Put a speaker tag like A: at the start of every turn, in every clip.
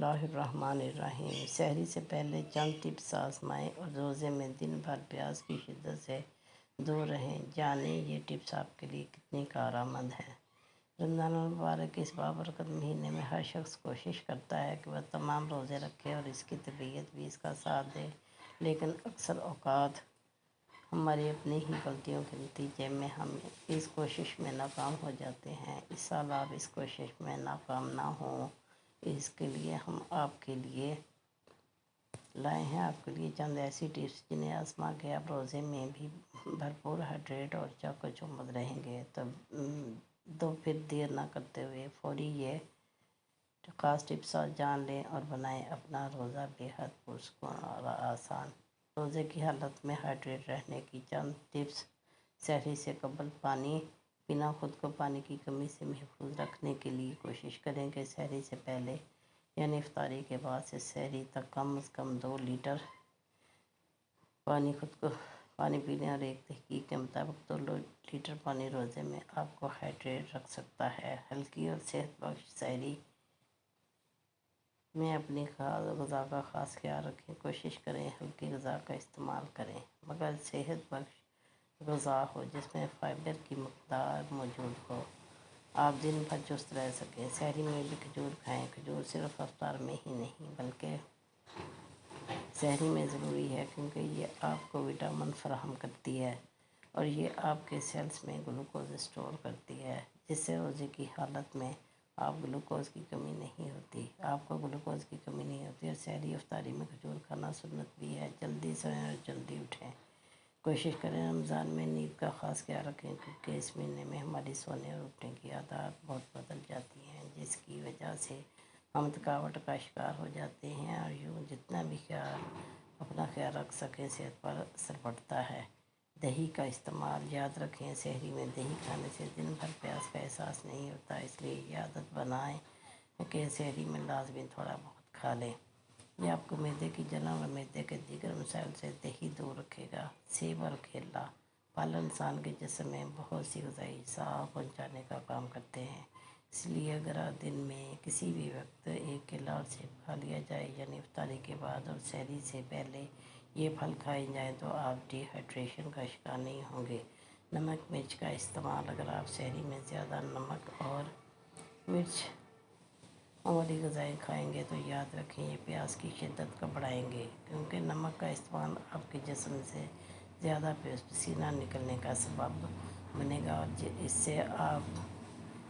A: बिस्मिल्लाहिर्रहमानिर्रहीम। सहरी से पहले चंद टिप्स आजमाएं और रोज़े में दिन भर प्यास की शिद्दत से दूर रहें। जानें ये टिप्स आपके लिए कितनी कारआमद हैं। रमज़ान मुबारक के इस बाबरकत महीने में हर शख्स कोशिश करता है कि वह तमाम रोज़े रखे और इसकी तबीयत भी इसका साथ दे, लेकिन अक्सर औक़ात हमारी अपनी ही गलतियों के नतीजे में हम इस कोशिश में नाकाम हो जाते हैं। इस साल आप इस कोशिश में नाकाम ना हों, इसके लिए हम आपके लिए लाए हैं आपके लिए चंद ऐसी टिप्स जिन्हें आजमा के आप रोज़े में भी भरपूर हाइड्रेट और चौकस रहेंगे। तो फिर देर ना करते हुए फौरी ये ख़ास टिप्स जान लें और बनाएं अपना रोज़ा बेहद पुरसुकून और आसान। रोज़े की हालत में हाइड्रेट रहने की चंद टिप्स। सहरी से कबल पानी पीना। खुद को पानी की कमी से महफूज रखने के लिए कोशिश करें कि सहरी से पहले यानी इफ्तारी के बाद से सहरी तक कम से कम 2 लीटर पानी पीने और एक तहकीक के मुताबिक 2 लीटर पानी रोज़े में आपको हाइड्रेट रख सकता है। हल्की और सेहतबख्श सहरी में अपनी ग़िज़ा का ख़ास ख्याल रखें। कोशिश करें हल्की ग़िज़ा का इस्तेमाल करें मगर सेहतबख्श ग़िज़ा हो जिसमें फ़ाइबर की मक़दार मौजूद हो। आप दिन भर चुस्त रह सकें। सहरी में भी खजूर खाएं। खजूर सिर्फ अफ्तार में ही नहीं बल्कि सहरी में ज़रूरी है, क्योंकि ये आपको विटामिन फराहम करती है और ये आपके सेल्स में ग्लूकोज स्टोर करती है, जिससे रोज़े की हालत में आप ग्लूकोज की कमी नहीं होती आपको ग्लूकोज की कमी नहीं होती। और सहरी इफ्तारी में खजूर खाना सुन्नत भी है। जल्दी सोएं और जल्दी उठें। कोशिश करें रमज़ान में नींद का ख़ास ख्याल रखें, क्योंकि इस महीने में हमारी सोने और उठने की आदत बहुत बदल जाती हैं, जिसकी वजह से हम थकावट का शिकार हो जाते हैं और यूँ जितना भी अपना ख्याल रख सकें सेहत पर असर पड़ता है। दही का इस्तेमाल याद रखें। सहरी में दही खाने से दिन भर प्यास का एहसास नहीं होता, इसलिए ये आदत बनाएं कि सहरी में लाजमी थोड़ा बहुत खा लें। यह आपको मैदे की जलन और मैदे के दीगर मसाइल से दही दूर रखेगा। सेब और केला फल इंसान के जिस्म में बहुत सी ग़िज़ाई अज़ा पहुँचाने का काम करते हैं, इसलिए अगर दिन में किसी भी वक्त एक केला और सेब खा लिया जाए यानी इफ्तारी के बाद और सहरी से पहले ये फल खाए जाएँ तो आप डिहाइड्रेशन का शिकार नहीं होंगे। नमक मिर्च का इस्तेमाल। अगर आप सहरी में ज़्यादा नमक और मिर्च वाली ग़िज़ाएँ खाएंगे तो याद रखें ये प्यास की शिद्दत को बढ़ाएंगे, क्योंकि नमक का इस्तेमाल आपके जिस्म से ज़्यादा पसीना निकलने का सबब बनेगा और इससे आप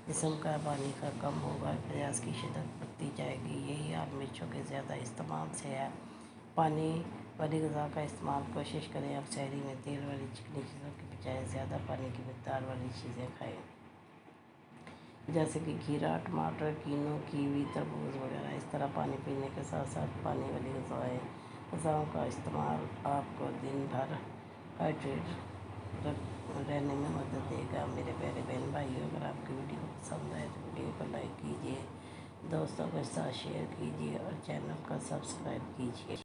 A: जिस्म का पानी का कम होगा, प्यास की शिद्दत बढ़ती जाएगी। यही हाल मिर्चों के ज़्यादा इस्तेमाल से है। पानी वाली ग़िज़ा का इस्तेमाल। कोशिश करें आप सहरी में तेल वाली चिकनी चीज़ों के बजाय ज़्यादा पानी की मिक़दार वाली चीज़ें खाएँ, जैसे कि खीरा, टमाटर, कीनू, कीवी, तरबूज वगैरह। इस तरह पानी पीने के साथ साथ पानी वाली ग़िज़ाओं का इस्तेमाल आपको दिन भर हाइड्रेट रहने में मदद देगा। मेरे प्यारे बहन भाइयों, अगर आपकी वीडियो पसंद आए तो वीडियो को लाइक कीजिए, दोस्तों के साथ शेयर कीजिए और चैनल को सब्सक्राइब कीजिए।